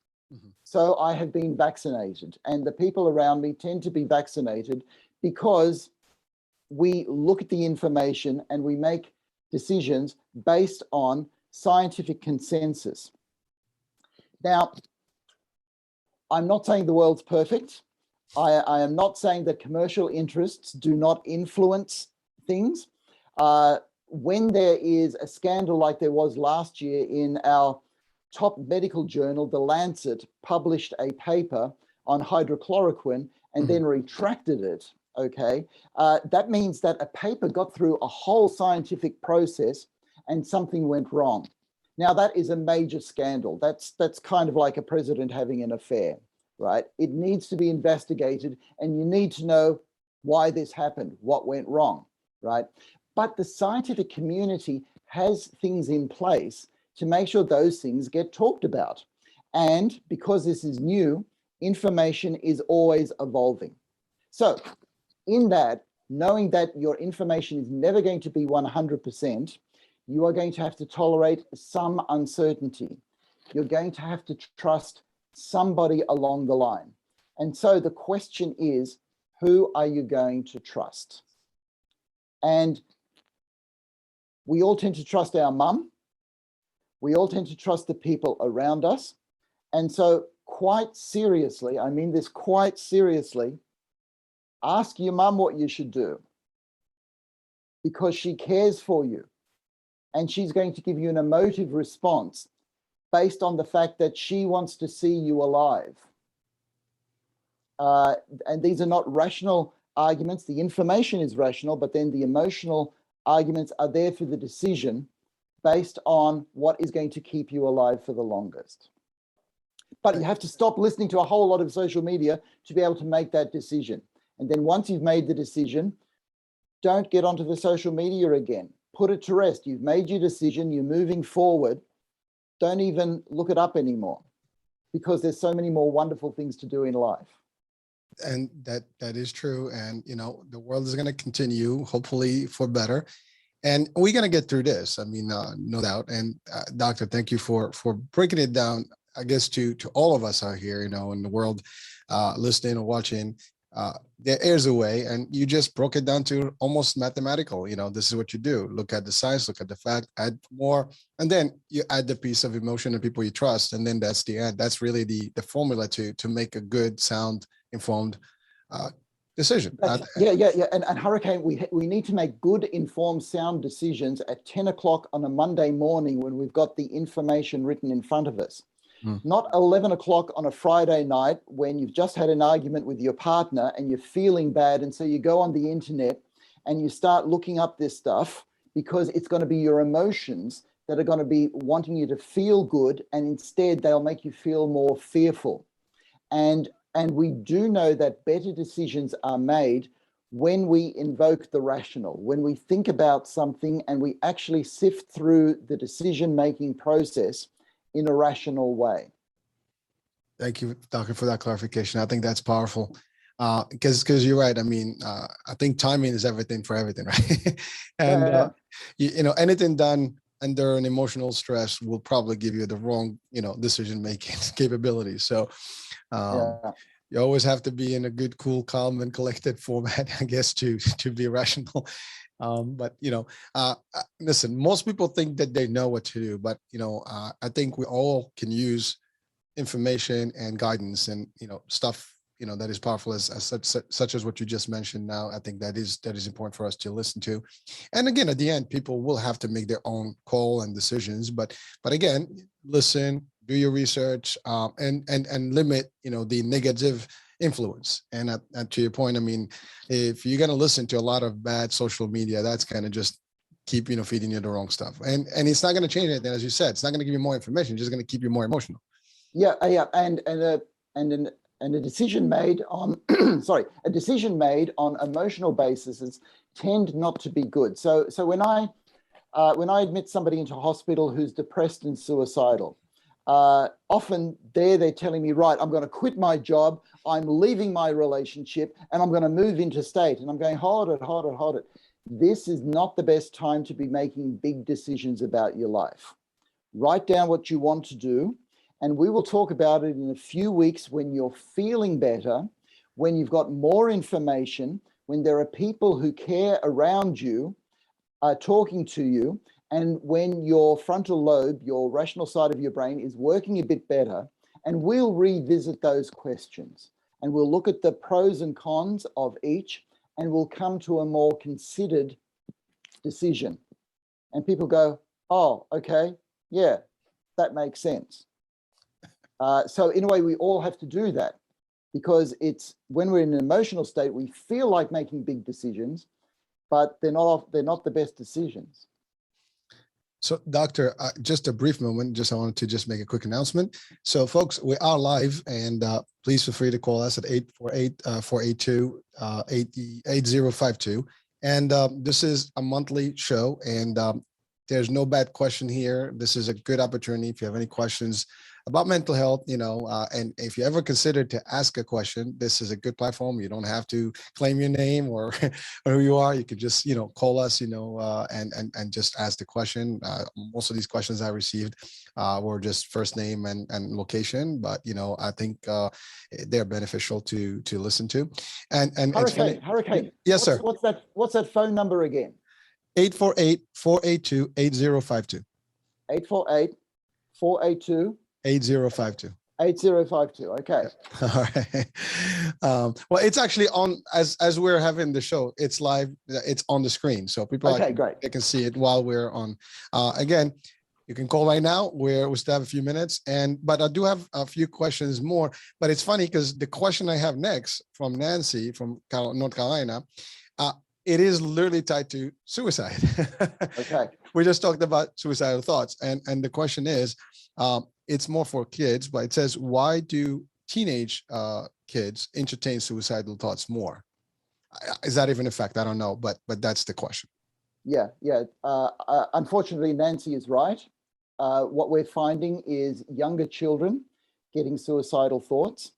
So I have been vaccinated, and the people around me tend to be vaccinated because we look at the information and we make decisions based on scientific consensus. Now, I'm not saying the world's perfect. I am not saying that commercial interests do not influence things. When there is a scandal like there was last year in our top medical journal, The Lancet, published a paper on hydrochloroquine and then retracted it, okay? That means that a paper got through a whole scientific process and something went wrong. Now that is a major scandal. That's kind of like a president having an affair, right? It needs to be investigated and you need to know why this happened, what went wrong, right? But the scientific community has things in place to make sure those things get talked about. And because this is new, information is always evolving. So in that, knowing that your information is never going to be 100%, you are going to have to tolerate some uncertainty. You're going to have to trust somebody along the line. And so the question is, who are you going to trust? And we all tend to trust our mum. We all tend to trust the people around us. And so quite seriously, I mean this quite seriously, ask your mum what you should do because she cares for you. And she's going to give you an emotive response based on the fact that she wants to see you alive. And these are not rational arguments. The information is rational, but then the emotional arguments are there for the decision based on what is going to keep you alive for the longest. But you have to stop listening to a whole lot of social media to be able to make that decision. And then once you've made the decision, don't get onto the social media again. Put it to rest. You've made your decision. You're moving forward. Don't even look it up anymore because there's so many more wonderful things to do in life. And that is true. And, you know, the world is going to continue, hopefully for better. And we're going to get through this. I mean, no doubt. And Doctor, thank you for breaking it down, I guess, to all of us out here, you know, in the world, listening or watching. There is a way, and you just broke it down to almost mathematical. You know, this is what you do. Look at the science, look at the fact, add more, and then you add the piece of emotion and people you trust. And then that's the end. That's really the formula to make a good, sound, informed decision. Yeah. And Hurricane, we need to make good, informed, sound decisions at 10 o'clock on a Monday morning when we've got the information written in front of us. Not 11 o'clock on a Friday night when you've just had an argument with your partner and you're feeling bad. And so you go on the internet and you start looking up this stuff because it's going to be your emotions that are going to be wanting you to feel good. And instead they'll make you feel more fearful. And we do know that better decisions are made when we invoke the rational, when we think about something and we actually sift through the decision-making process in a rational way. Thank you, Doctor, for that clarification. I think that's powerful. Because you're right. I mean, I think timing is everything for everything, right? And you know, anything done under an emotional stress will probably give you the wrong, you know, decision-making capabilities. So you always have to be in a good, cool, calm, and collected format, I guess, to be rational. But you know, listen, most people think that they know what to do, but you know, I think we all can use information and guidance and, you know, stuff, you know, that is powerful as such as what you just mentioned. Now, I think that is important for us to listen to. And again, at the end, people will have to make their own call and decisions. But again, listen, do your research, and limit, you know, the negative influence. And to your point, I mean, if you're going to listen to a lot of bad social media, that's kind of just keep, you know, feeding you the wrong stuff. And it's not going to change anything, as you said. It's not going to give you more information. It's just going to keep you more emotional. Yeah, and a decision made on a decision made on emotional bases tend not to be good. So when I admit somebody into hospital who's depressed and suicidal, often they're telling me, right, I'm going to quit my job, I'm leaving my relationship, and I'm going to move interstate. And I'm going, hold it. This is not the best time to be making big decisions about your life. Write down what you want to do. And we will talk about it in a few weeks when you're feeling better, when you've got more information, when there are people who care around you, talking to you, and when your frontal lobe, your rational side of your brain, is working a bit better. And we'll revisit those questions. And we'll look at the pros and cons of each, and we'll come to a more considered decision. And people go, oh, okay, yeah, that makes sense. So in a way, we all have to do that, because it's when we're in an emotional state, we feel like making big decisions, but they're not the best decisions. So, Doctor, just a brief moment. I wanted to just make a quick announcement. So, folks, we are live, and please feel free to call us at 848-482-8052. And this is a monthly show, and there's no bad question here. This is a good opportunity. If you have any questions about mental health, you know, and if you ever consider to ask a question, this is a good platform. You don't have to claim your name or who you are. You could just, you know, call us, you know, and just ask the question. Most of these questions I received were just first name and location, but you know, I think they're beneficial to listen to. And Hurricane. Yes, sir. What's that phone number again? 848-482-8052. 848-482. 8052. 8052. Okay. All right. Well, it's actually on as we're having the show. It's live. It's on the screen, so people great. They can see it while we're on. Again, you can call right now. We still have a few minutes, but I do have a few questions more. But it's funny because the question I have next from Nancy from North Carolina, it is literally tied to suicide. Okay. We just talked about suicidal thoughts, and the question is. It's more for kids, but it says, why do teenage kids entertain suicidal thoughts more? Is that even a fact? I don't know, but that's the question. Yeah. Unfortunately, Nancy is right. What we're finding is younger children getting suicidal thoughts.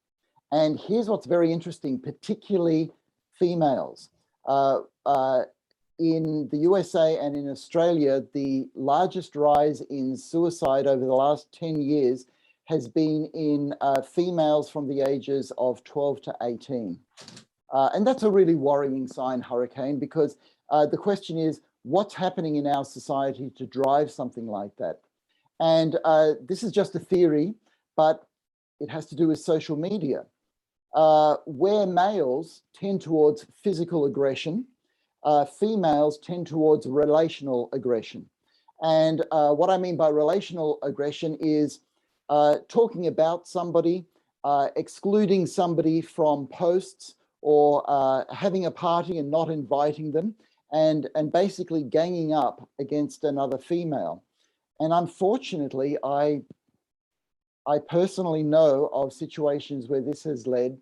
And here's what's very interesting, particularly females. In the USA and in Australia, the largest rise in suicide over the last 10 years has been in females from the ages of 12 to 18. And that's a really worrying sign, Hurricane, because the question is, what's happening in our society to drive something like that? And this is just a theory, but it has to do with social media, where males tend towards physical aggression. Females tend towards relational aggression. And what I mean by relational aggression is talking about somebody, excluding somebody from posts, or having a party and not inviting them, and basically ganging up against another female. And unfortunately, I personally know of situations where this has led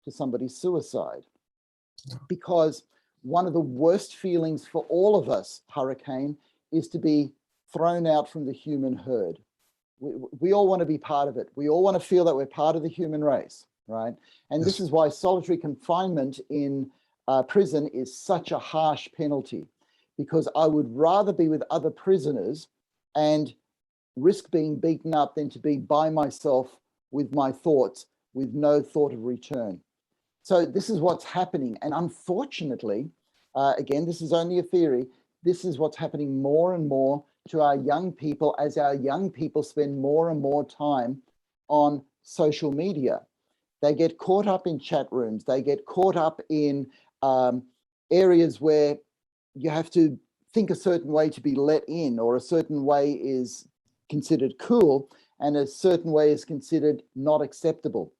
to somebody's suicide. because one of the worst feelings for all of us, Hurricane, is to be thrown out from the human herd. We all want to be part of it. We all want to feel that we're part of the human race, right? And this is why solitary confinement in prison is such a harsh penalty, because I would rather be with other prisoners and risk being beaten up than to be by myself with my thoughts, with no thought of return. So this is what's happening. And unfortunately, again, this is only a theory, this is what's happening more and more to our young people as our young people spend more and more time on social media. They get caught up in chat rooms. They get caught up in areas where you have to think a certain way to be let in, or a certain way is considered cool and a certain way is considered not acceptable.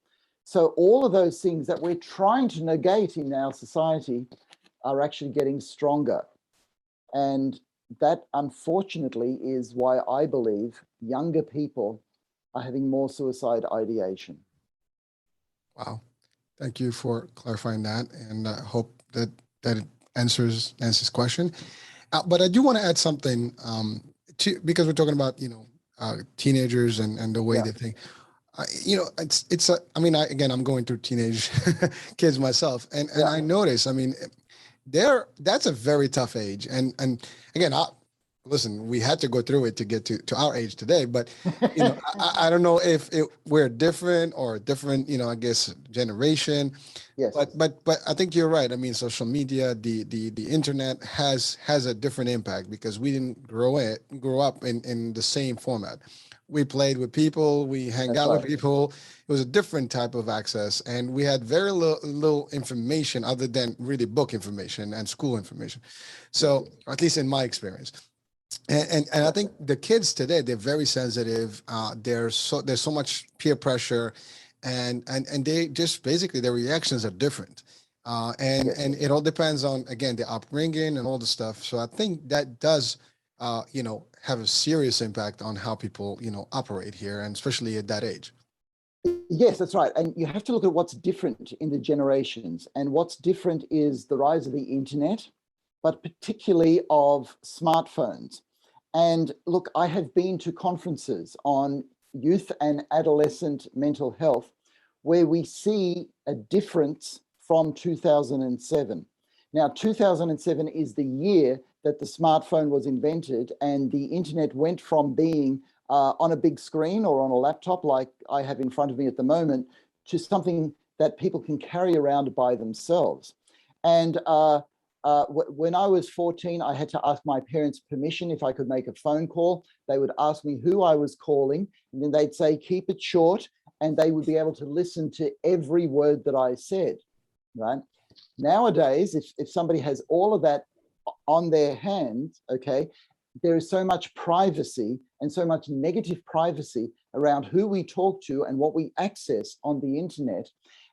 So all of those things that we're trying to negate in our society are actually getting stronger. And that, unfortunately, is why I believe younger people are having more suicide ideation. Wow. Thank you for clarifying that. And I hope that it answers Nancy's question. But I do want to add something because we're talking about, teenagers and the way they think. I'm going through teenage kids myself. And I notice, that's a very tough age. And again, listen, we had to go through it to get to our age today, but I don't know if we're different or different, I guess, generation. Yes. But I think you're right. Social media, the internet has a different impact because we didn't grow up in the same format. We played with people, we hang out with people. It was a different type of access, and we had very little information other than really book information and school information. So, at least in my experience. And I think the kids today, they're very sensitive. There's so much peer pressure, and they just basically their reactions are different. And it all depends on, again, the upbringing and all the stuff. So I think that does have a serious impact on how people, operate here, and especially at that age. Yes, that's right. And you have to look at what's different in the generations. And what's different is the rise of the internet, but particularly of smartphones. And look, I have been to conferences on youth and adolescent mental health where we see a difference from 2007. Now, 2007 is the year that the smartphone was invented, and the internet went from being on a big screen or on a laptop like I have in front of me at the moment to something that people can carry around by themselves. And when I was 14, I had to ask my parents permission if I could make a phone call. They would ask me who I was calling, and then they'd say, keep it short, and they would be able to listen to every word that I said, right? Nowadays, if somebody has all of that on their hands, okay, there is so much privacy and so much negative privacy around who we talk to and what we access on the internet.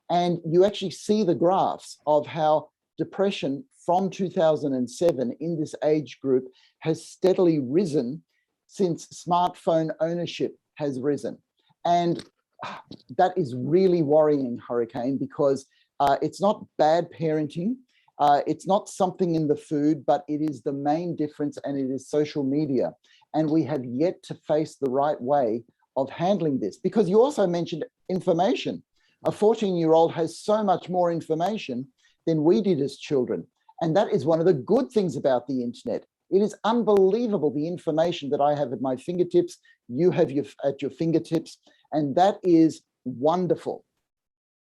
And you actually see the graphs of how depression from 2007 in this age group has steadily risen since smartphone ownership has risen. And that is really worrying, Hurricane, because it's not bad parenting. It's not something in the food, but it is the main difference, and it is social media. And we have yet to face the right way of handling this, because you also mentioned information. A 14-year-old has so much more information than we did as children. And that is one of the good things about the internet. It is unbelievable, the information that I have at my fingertips, you have at your fingertips, and that is wonderful.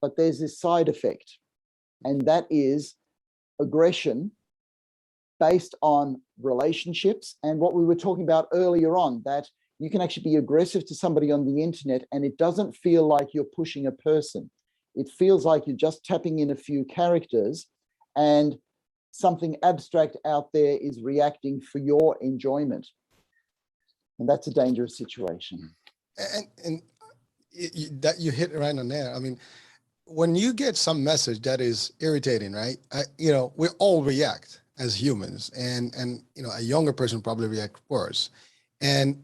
But there's this side effect, and that is aggression based on relationships and what we were talking about earlier on, that you can actually be aggressive to somebody on the internet and it doesn't feel like you're pushing a person. It feels like you're just tapping in a few characters and something abstract out there is reacting for your enjoyment. And that's a dangerous situation. And that you hit right on there. I mean, when you get some message that is irritating, right? We all react as humans, and a younger person probably react worse. And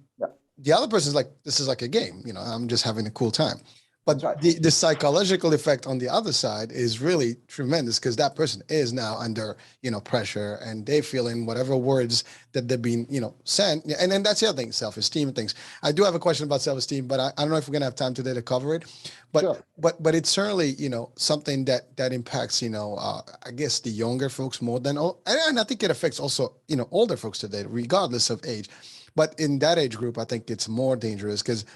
the other person is like, this is like a game, I'm just having a cool time. But That's right. the psychological effect on the other side is really tremendous because that person is now under, pressure, and they feeling whatever words that they've been, sent. And then that's the other thing, self-esteem and things. I do have a question about self-esteem, but I don't know if we're gonna have time today to cover it. But Sure. but it's certainly, something that impacts, I guess the younger folks more than and I think it affects also, older folks today, regardless of age. But in that age group, I think it's more dangerous because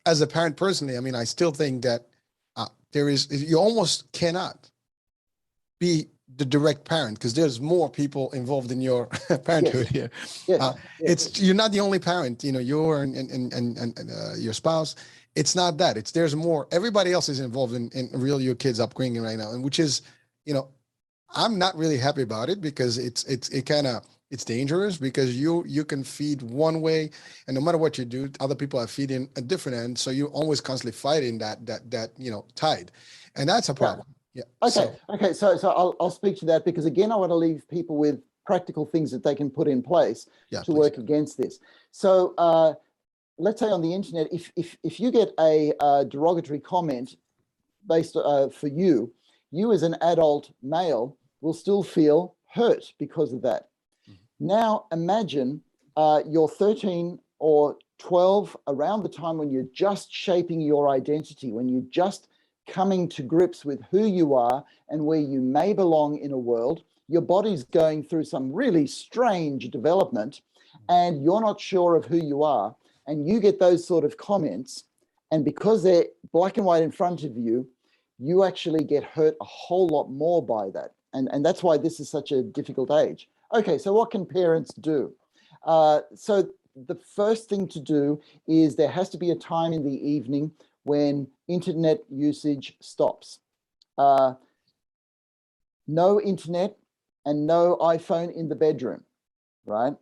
as a parent personally, I mean, I still think that you almost cannot be the direct parent because there's more people involved in your parenthood here. Yes. It's you're not the only parent, you're and your spouse. It's not that. There's more. Everybody else is involved in really your kids' upbringing right now, and which is, I'm not really happy about it because it's dangerous because you can feed one way, and no matter what you do, other people are feeding a different end. So you're always constantly fighting that tide, and that's a problem. Yeah. Okay. So I'll speak to that because again, I want to leave people with practical things that they can put in place to work against this. So let's say on the internet, if you get a derogatory comment based for you as an adult male will still feel hurt because of that. Now imagine you're 13 or 12, around the time when you're just shaping your identity, when you're just coming to grips with who you are and where you may belong in a world. Your body's going through some really strange development and you're not sure of who you are, and you get those sort of comments, and because they're black and white in front of you, you actually get hurt a whole lot more by that. And that's why this is such a difficult age. Okay, so what can parents do? So the first thing to do is there has to be a time in the evening when internet usage stops. No internet and no iPhone in the bedroom, right?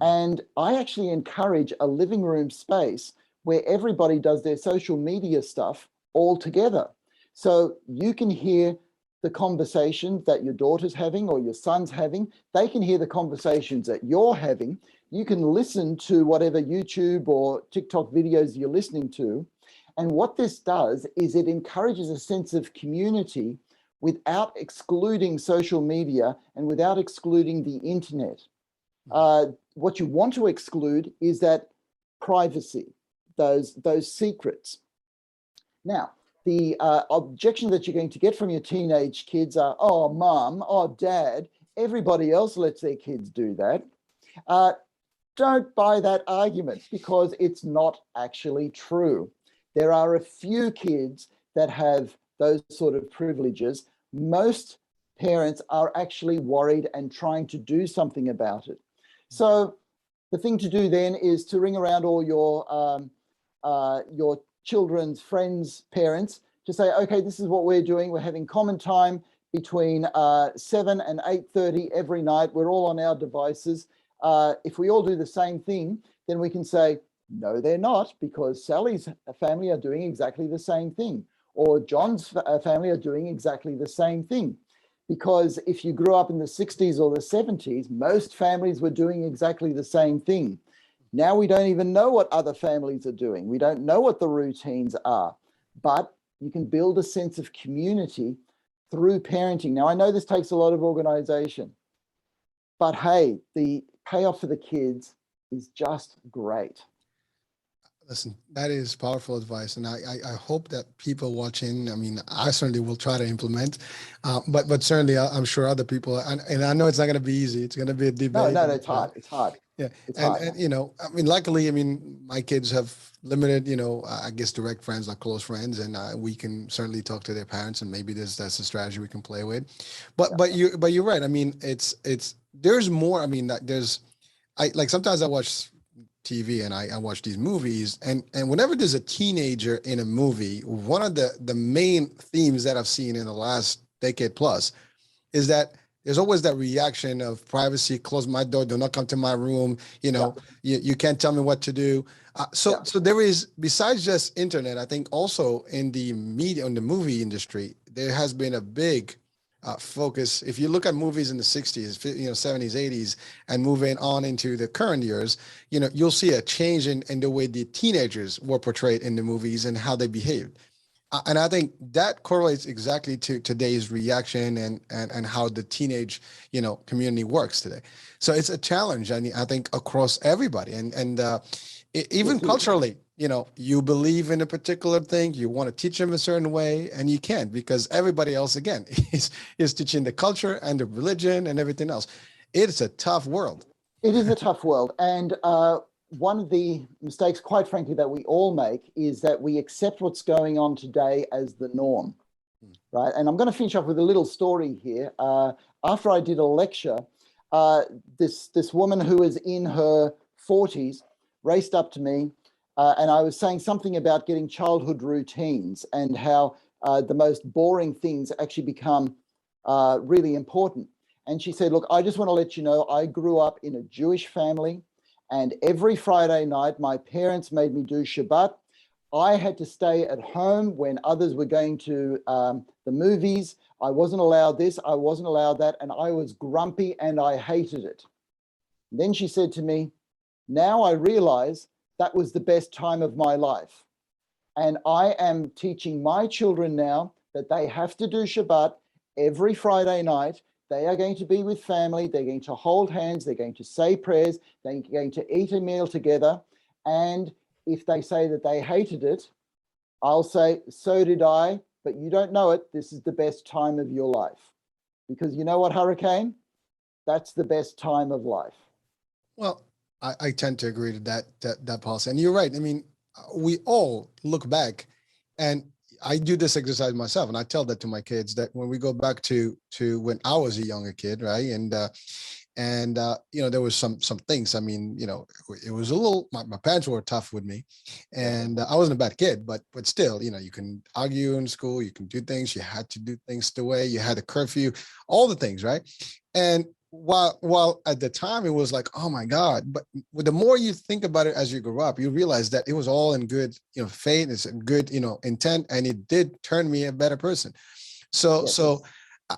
And I actually encourage a living room space where everybody does their social media stuff all together. So you can hear the conversations that your daughter's having or your son's having. They can hear the conversations that you're having. You can listen to whatever YouTube or TikTok videos you're listening to. And what this does is it encourages a sense of community without excluding social media and without excluding the internet. What you want to exclude is that privacy, those secrets. Now, the objection that you're going to get from your teenage kids are, oh, mom, oh, dad, everybody else lets their kids do that. Don't buy that argument because it's not actually true. There are a few kids that have those sort of privileges. Most parents are actually worried and trying to do something about it. So the thing to do then is to ring around all your children's friends' parents to say, okay, this is what we're doing. We're having common time between 7 and 8:30 every night. We're all on our devices. If we all do the same thing, then we can say, no, they're not, because Sally's family are doing exactly the same thing, or John's family are doing exactly the same thing. Because if you grew up in the 60s or the 70s, most families were doing exactly the same thing. Now we don't even know what other families are doing. We don't know what the routines are, but you can build a sense of community through parenting. Now, I know this takes a lot of organization, but hey, the payoff for the kids is just great. Listen, that is powerful advice, and I hope that people watching, I mean, I certainly will try to implement, but certainly I'm sure other people, and I know it's not going to be easy. It's going to be a debate. No, it's hard. It's hard. Yeah, and I mean, luckily, I mean, my kids have limited, I guess, direct friends, like close friends, and we can certainly talk to their parents, and maybe that's a strategy we can play with. But you're right. I mean, there's more. I mean, sometimes I watch TV and I watch these movies, and whenever there's a teenager in a movie, one of the main themes that I've seen in the last decade plus is that there's always that reaction of privacy, close my door, do not come to my room, you can't tell me what to do. So there is, besides just internet, I think also in the media, in the movie industry, there has been a big focus. If you look at movies in the 60s, 70s, 80s, and moving on into the current years, you'll see a change in the way the teenagers were portrayed in the movies and how they behaved. And I think that correlates exactly to today's reaction and how the teenage, community works today. So it's a challenge, I think across everybody, even Yes, it is. culturally, you believe in a particular thing, you want to teach them a certain way, and you can't because everybody else again is teaching the culture and the religion and everything else. It's a tough world. It is a tough world. And one of the mistakes, quite frankly, that we all make is that we accept what's going on today as the norm, right? And I'm going to finish off with a little story here. After I did a lecture, this woman who was in her 40s raced up to me, and I was saying something about getting childhood routines and how the most boring things actually become really important. And she said, look, I just want to let you know, I grew up in a Jewish family, and every Friday night, my parents made me do Shabbat. I had to stay at home when others were going to the movies. I wasn't allowed this, I wasn't allowed that, and I was grumpy and I hated it. Then she said to me, now I realize that was the best time of my life. And I am teaching my children now that they have to do Shabbat every Friday night. They are going to be with family. They're going to hold hands. They're going to say prayers. They're going to eat a meal together. And if they say that they hated it, I'll say, so did I, but you don't know it. This is the best time of your life. Because you know what, Hurricane? That's the best time of life. Well, I tend to agree to that policy. And you're right. I mean, we all look back, and I do this exercise myself, and I tell that to my kids that when we go back to when I was a younger kid, right? And there was some things. I mean, it was a little. My parents were tough with me, and I wasn't a bad kid, but still, you can argue in school, you can do things. You had to do things the way you had a curfew, all the things, right? And while at the time it was like, oh my God, but the more you think about it as you grow up, you realize that it was all in good, faith, it's in good, intent, and it did turn me a better person. So, Yes. so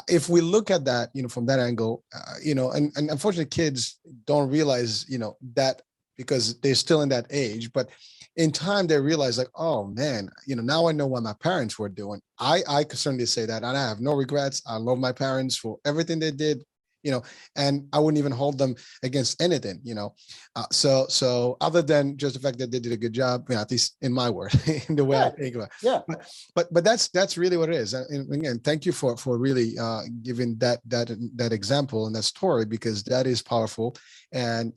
if we look at that, from that angle, and unfortunately kids don't realize, that because they're still in that age, but in time they realize like, oh man, now I know what my parents were doing. I could certainly say that, and I have no regrets. I love my parents for everything they did. And I wouldn't even hold them against anything, so other than just the fact that they did a good job, at least in my word, in the way I think about it. Yeah. But that's really what it is. And again, thank you for really giving that example and that story, because that is powerful. And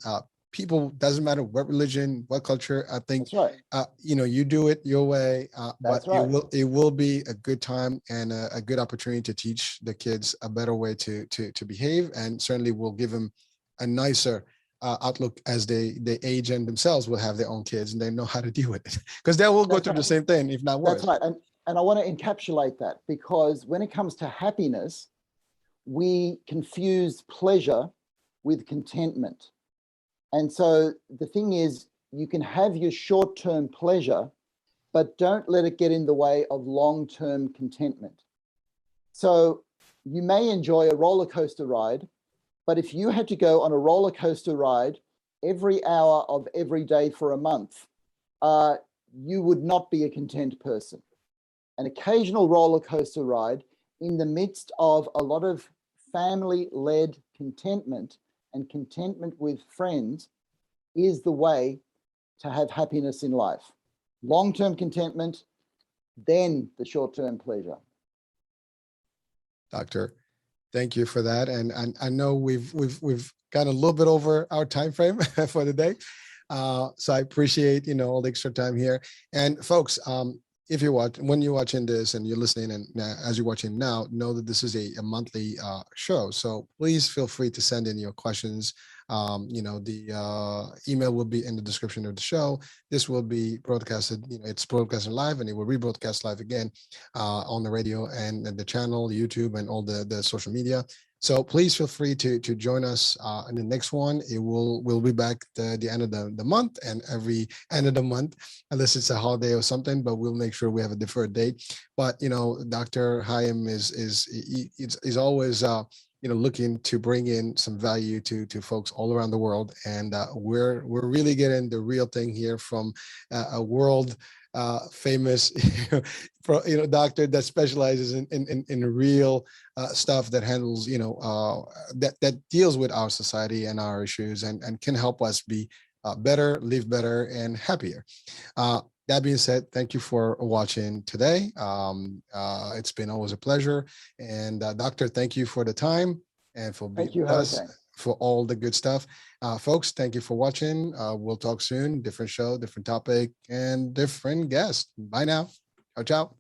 people, doesn't matter what religion, what culture, I think, That's right. you do it your way, That's but right. it will be a good time and a good opportunity to teach the kids a better way to behave, and certainly will give them a nicer outlook as they age, and themselves will have their own kids and they know how to deal with it, because they will go That's through the right. same thing, if not worse. That's right. And I want to encapsulate that, because when it comes to happiness, we confuse pleasure with contentment. And so the thing is, you can have your short-term pleasure, but don't let it get in the way of long-term contentment. So you may enjoy a roller coaster ride, but if you had to go on a roller coaster ride every hour of every day for a month, you would not be a content person. An occasional roller coaster ride in the midst of a lot of family-led contentment and contentment with friends is the way to have happiness in life. Long-term contentment, then the short-term pleasure. Doctor, thank you for that. And I know we've gone a little bit over our time frame for the day. So I appreciate, all the extra time here. And folks, if when you're watching this and you're listening, and as you're watching now, know that this is a monthly show. So please feel free to send in your questions. The email will be in the description of the show. This will be broadcasted, it's broadcasted live, and it will rebroadcast live again on the radio and the channel, YouTube, and all the social media. So please feel free to join us in the next one. We'll be back the end of the month, and every end of the month, unless it's a holiday or something, but we'll make sure we have a deferred date. But Dr. Heim is always looking to bring in some value to folks all around the world, and we're really getting the real thing here from a world famous, doctor that specializes in real stuff that handles, that deals with our society and our issues, and can help us be better, live better, and happier. That being said, thank you for watching today. It's been always a pleasure. And Doctor, thank you for the time and for being with us, for all the good stuff. Folks, thank you for watching. We'll talk soon. Different show, different topic, and different guest. Bye now. Ciao, ciao.